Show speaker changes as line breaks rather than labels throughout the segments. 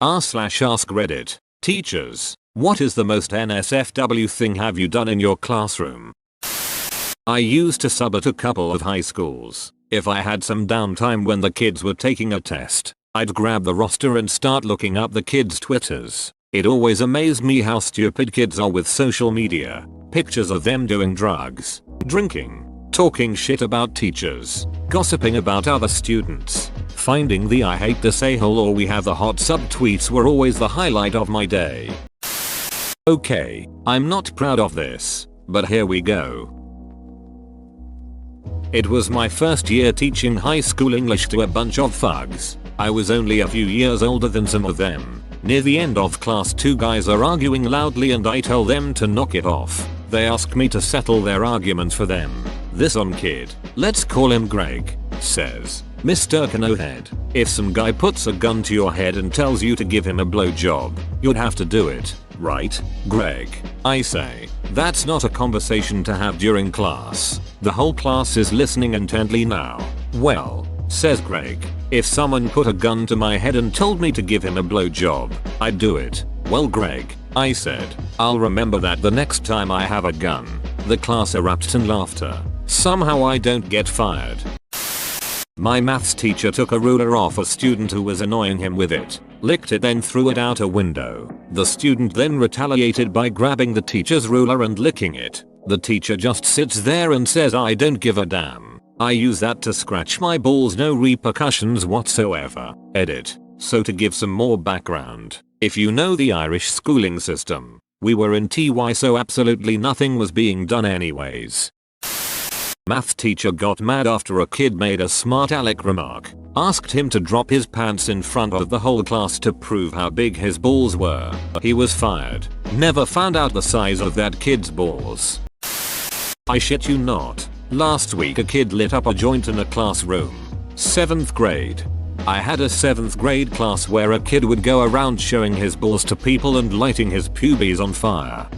r/AskReddit. Teachers, what is the most NSFW thing have you done in your classroom? I used to sub at a couple of high schools. If I had some downtime when the kids were taking a test, I'd grab the roster and start looking up the kids' Twitters. It always amazed me how stupid kids are with social media. Pictures of them doing drugs, drinking, talking shit about teachers, gossiping about other students, finding the I hate to say hole or we have the hot subtweets were always the highlight of my day. Okay, I'm not proud of this, but here we go. It was my first year teaching high school English to a bunch of thugs. I was only a few years older than some of them. Near the end of class, two guys are arguing loudly and I tell them to knock it off. They ask me to settle their argument for them. This kid, let's call him Greg, says, "Mr. Canohead, if some guy puts a gun to your head and tells you to give him a blowjob, you'd have to do it, right, Greg?" I say, "That's not a conversation to have during class. The whole class is listening intently now." "Well," says Greg, "if someone put a gun to my head and told me to give him a blowjob, I'd do it." "Well, Greg," I said, "I'll remember that the next time I have a gun." The class erupted in laughter. Somehow I don't get fired. My maths teacher took a ruler off a student who was annoying him with it, licked it, then threw it out a window. The student then retaliated by grabbing the teacher's ruler and licking it. The teacher just sits there and says, "I don't give a damn. I use that to scratch my balls, no repercussions whatsoever." Edit. So to give some more background, if you know the Irish schooling system, we were in TY, so absolutely nothing was being done anyways. Math teacher got mad after a kid made a smart aleck remark, asked him to drop his pants in front of the whole class to prove how big his balls were. He was fired. Never found out the size of that kid's balls. I shit you not. Last week a kid lit up a joint in a classroom. 7th grade. I had a 7th grade class where a kid would go around showing his balls to people and lighting his pubes on fire.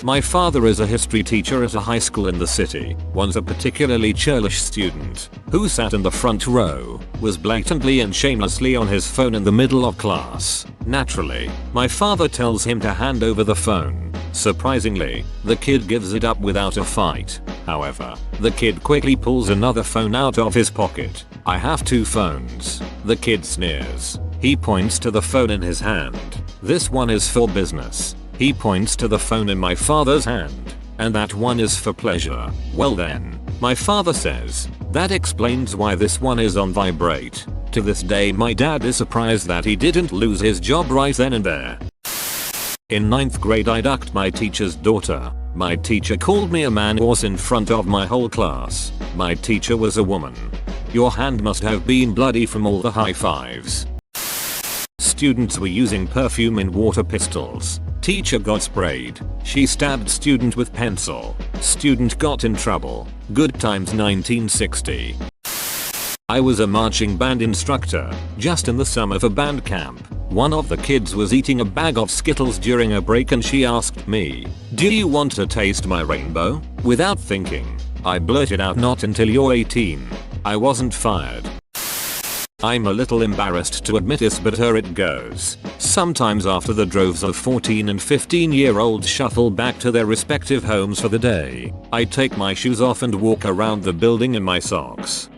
My father is a history teacher at a high school in the city. Once a particularly churlish student, who sat in the front row, was blatantly and shamelessly on his phone in the middle of class. Naturally, my father tells him to hand over the phone. Surprisingly, the kid gives it up without a fight. However, the kid quickly pulls another phone out of his pocket. "I have two phones." The kid sneers. He points to the phone in his hand. "This one is for business." He points to the phone in my father's hand. "And that one is for pleasure." "Well then," my father says, "that explains why this one is on vibrate." To this day my dad is surprised that he didn't lose his job right then and there. In 9th grade I ducked my teacher's daughter. My teacher called me a man horse in front of my whole class. My teacher was a woman. Your hand must have been bloody from all the high fives. Students were using perfume in water pistols. Teacher got sprayed. She stabbed student with pencil. Student got in trouble. Good times 1960. I was a marching band instructor, just in the summer for band camp. One of the kids was eating a bag of Skittles during a break and she asked me, "Do you want to taste my rainbow?" Without thinking, I blurted out, "Not until you're 18. I wasn't fired. I'm a little embarrassed to admit this, but here it goes. Sometimes after the droves of 14 and 15-year-olds shuffle back to their respective homes for the day, I take my shoes off and walk around the building in my socks.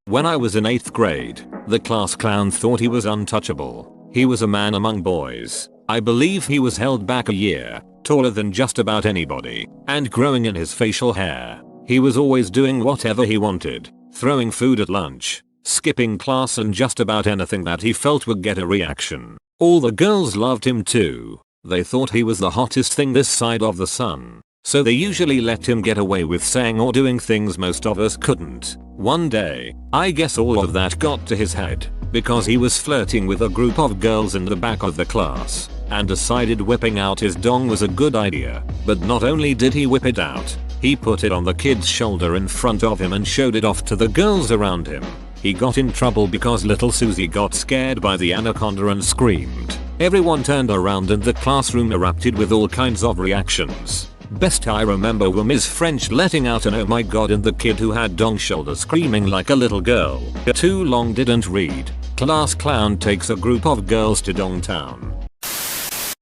When I was in 8th grade, the class clown thought he was untouchable. He was a man among boys. I believe he was held back a year, taller than just about anybody, and growing in his facial hair. He was always doing whatever he wanted, throwing food at lunch, skipping class, and just about anything that he felt would get a reaction. All the girls loved him too. They thought he was the hottest thing this side of the sun. So they usually let him get away with saying or doing things most of us couldn't. One day, I guess all of that got to his head, because he was flirting with a group of girls in the back of the class, and decided whipping out his dong was a good idea. But not only did he whip it out, he put it on the kid's shoulder in front of him and showed it off to the girls around him. He got in trouble because little Susie got scared by the anaconda and screamed. Everyone turned around and the classroom erupted with all kinds of reactions. Best I remember were Ms. French letting out an "oh my god" and the kid who had dong shoulder screaming like a little girl. Too long didn't read. Class clown takes a group of girls to downtown.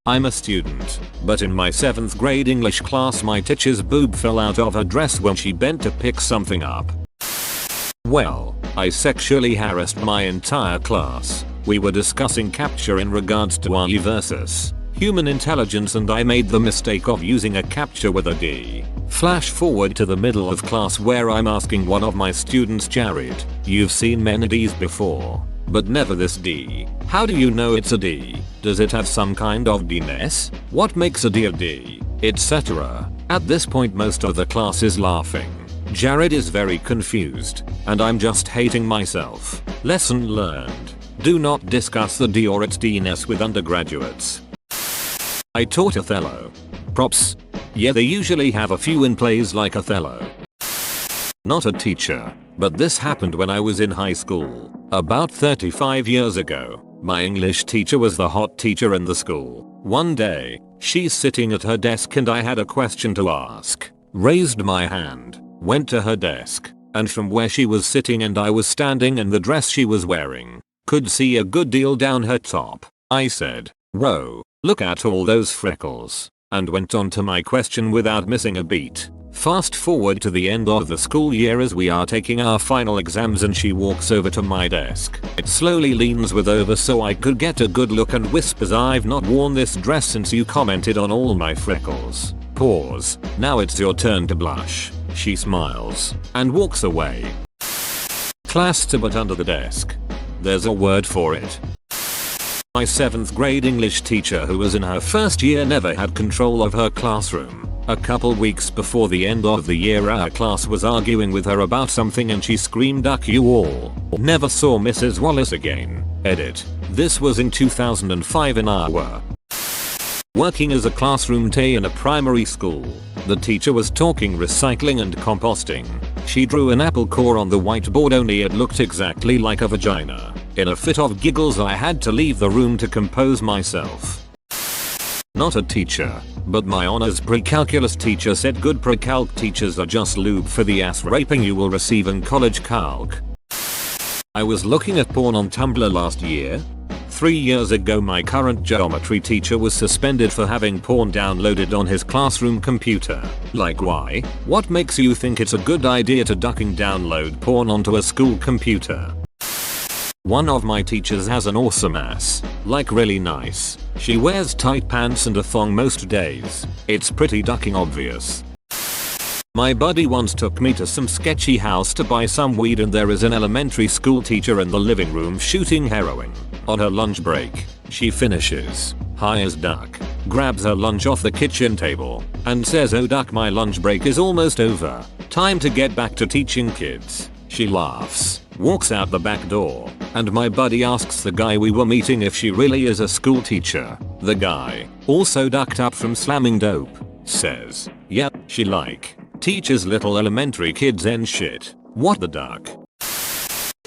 I'm a student, but in my 7th grade English class my teacher's boob fell out of her dress when she bent to pick something up. Well, I sexually harassed my entire class. We were discussing captcha in regards to AI versus human intelligence and I made the mistake of using a captcha with a D. Flash forward to the middle of class where I'm asking one of my students, Jared, you've seen many Ds before, but never this D. How do you know it's a D? Does it have some kind of D-ness? What makes a D a D? Etc. At this point most of the class is laughing. Jared is very confused, and I'm just hating myself. Lesson learned. Do not discuss the D or its D-ness with undergraduates. I taught Othello. Props. Yeah, they usually have a few in plays like Othello. Not a teacher, but this happened when I was in high school. About 35 years ago, my English teacher was the hot teacher in the school. One day, she's sitting at her desk and I had a question to ask. Raised my hand, went to her desk, and from where she was sitting and I was standing in the dress she was wearing, could see a good deal down her top. I said, "Whoa, look at all those freckles," and went on to my question without missing a beat. Fast forward to the end of the school year as we are taking our final exams and she walks over to my desk. It slowly leans with over so I could get a good look and whispers, "I've not worn this dress since you commented on all my freckles." Pause. "Now it's your turn to blush." She smiles and walks away. Class to but under the desk. There's a word for it. My 7th grade English teacher who was in her first year never had control of her classroom. A couple weeks before the end of the year our class was arguing with her about something and she screamed, "Duck you all." Never saw Mrs. Wallace again. Edit. This was in 2005 in Iowa. Working as a classroom TA in a primary school, the teacher was talking recycling and composting. She drew an apple core on the whiteboard only it looked exactly like a vagina. In a fit of giggles I had to leave the room to compose myself. Not a teacher, but my honors pre-calculus teacher said good pre-calc teachers are just lube for the ass raping you will receive in college calc. I was looking at porn on Tumblr last year. 3 years ago my current geometry teacher was suspended for having porn downloaded on his classroom computer. Like why? What makes you think it's a good idea to ducking download porn onto a school computer? One of my teachers has an awesome ass. Like really nice. She wears tight pants and a thong most days. It's pretty ducking obvious. My buddy once took me to some sketchy house to buy some weed and there is an elementary school teacher in the living room shooting heroin. On her lunch break, she finishes, high as duck, grabs her lunch off the kitchen table, and says, "Oh duck, my lunch break is almost over. Time to get back to teaching kids." She laughs, walks out the back door, and my buddy asks the guy we were meeting if she really is a school teacher. The guy, also ducked up from slamming dope, says, "Yep, she like teaches little elementary kids and shit." What the duck?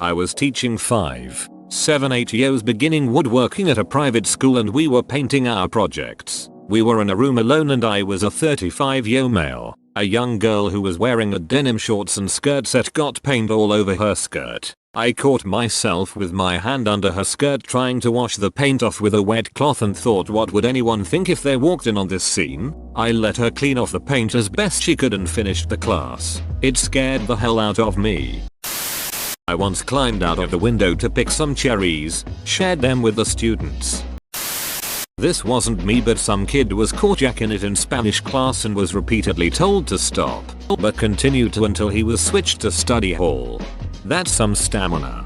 I was teaching 5, 7, 8-year-olds beginning woodworking at a private school and we were painting our projects. We were in a room alone and I was a 35-year-old male. A young girl who was wearing a denim shorts and skirt set got paint all over her skirt. I caught myself with my hand under her skirt trying to wash the paint off with a wet cloth and thought, what would anyone think if they walked in on this scene? I let her clean off the paint as best she could and finished the class. It scared the hell out of me. I once climbed out of the window to pick some cherries, shared them with the students. This wasn't me, but some kid was caught jacking it in Spanish class and was repeatedly told to stop, but continued to until he was switched to study hall. That's some stamina.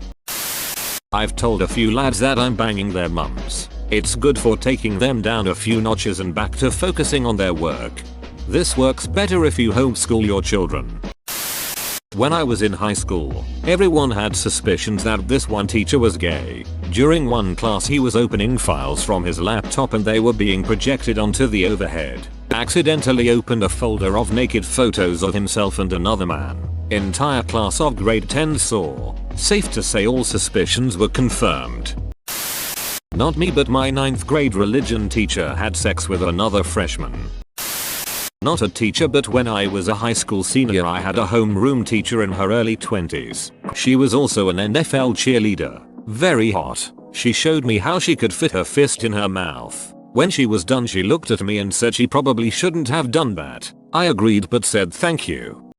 I've told a few lads that I'm banging their mums. It's good for taking them down a few notches and back to focusing on their work. This works better if you homeschool your children. When I was in high school, everyone had suspicions that this one teacher was gay. During one class he was opening files from his laptop and they were being projected onto the overhead. Accidentally opened a folder of naked photos of himself and another man. Entire class of grade 10 saw. Safe to say all suspicions were confirmed. Not me, but my 9th grade religion teacher had sex with another freshman. Not a teacher, but when I was a high school senior I had a homeroom teacher in her early 20s. She was also an NFL cheerleader. Very hot. She showed me how she could fit her fist in her mouth. When she was done, she looked at me and said she probably shouldn't have done that. I agreed but said thank you.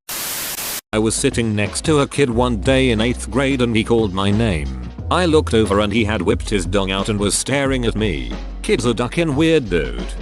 I was sitting next to a kid one day in 8th grade and he called my name. I looked over and he had whipped his dong out and was staring at me. Kid's a duckin' weird dude.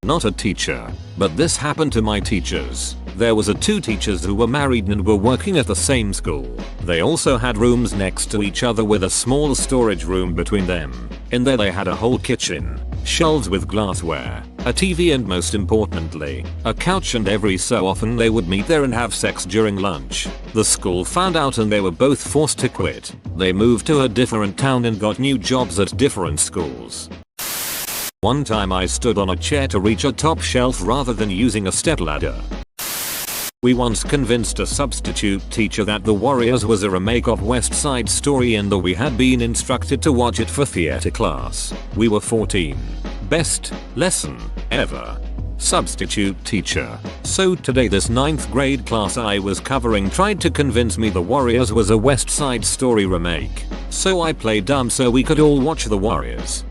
Not a teacher, but this happened to my teachers. There was two teachers who were married and were working at the same school. They also had rooms next to each other with a small storage room between them. In there they had a whole kitchen, shelves with glassware, a TV and most importantly, a couch, and every so often they would meet there and have sex during lunch. The school found out and they were both forced to quit. They moved to a different town and got new jobs at different schools. One time I stood on a chair to reach a top shelf rather than using a stepladder. We once convinced a substitute teacher that The Warriors was a remake of West Side Story and that we had been instructed to watch it for theater class. We were 14. Best lesson ever. Substitute teacher. So today this 9th grade class I was covering tried to convince me The Warriors was a West Side Story remake. So I played dumb so we could all watch The Warriors.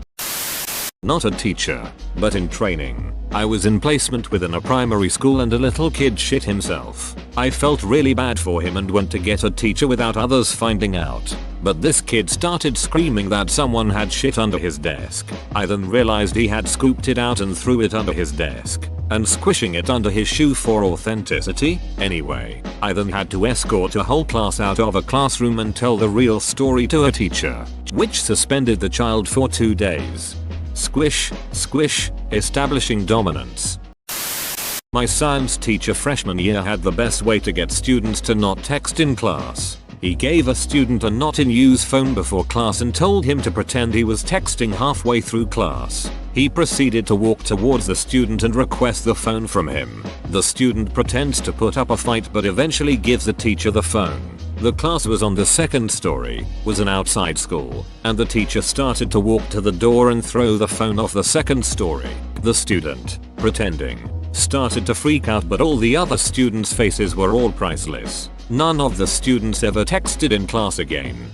Not a teacher, but in training. I was in placement within a primary school and a little kid shit himself. I felt really bad for him and went to get a teacher without others finding out. But this kid started screaming that someone had shit under his desk. I then realized he had scooped it out and threw it under his desk, and squishing it under his shoe for authenticity. Anyway, I then had to escort a whole class out of a classroom and tell the real story to a teacher, which suspended the child for 2 days. Squish, squish, establishing dominance. My science teacher freshman year had the best way to get students to not text in class. He gave a student a not in use phone before class and told him to pretend he was texting halfway through class. He proceeded to walk towards the student and request the phone from him. The student pretends to put up a fight but eventually gives the teacher the phone. The class was on the 2nd story, was an outside school, and the teacher started to walk to the door and throw the phone off the 2nd story. The student, pretending, started to freak out, but all the other students' faces were all priceless. None of the students ever texted in class again.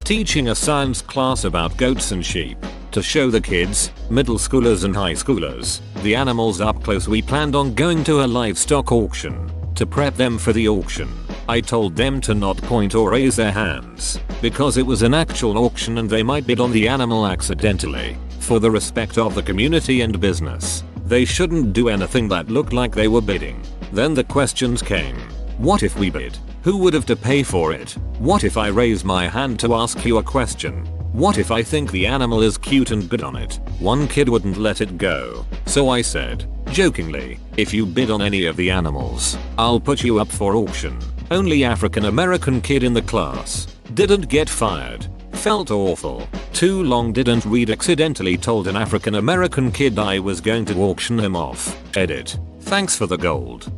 Teaching a science class about goats and sheep. To show the kids, middle schoolers and high schoolers, the animals up close, we planned on going to a livestock auction. To prep them for the auction, I told them to not point or raise their hands, because it was an actual auction and they might bid on the animal accidentally. For the respect of the community and business, they shouldn't do anything that looked like they were bidding. Then the questions came. What if we bid? Who would have to pay for it? What if I raise my hand to ask you a question? What if I think the animal is cute and bid on it? One kid wouldn't let it go. So I said, jokingly, if you bid on any of the animals, I'll put you up for auction. Only African American kid in the class. Didn't get fired. Felt awful. Too long didn't read, accidentally told an African American kid I was going to auction him off. Edit. Thanks for the gold.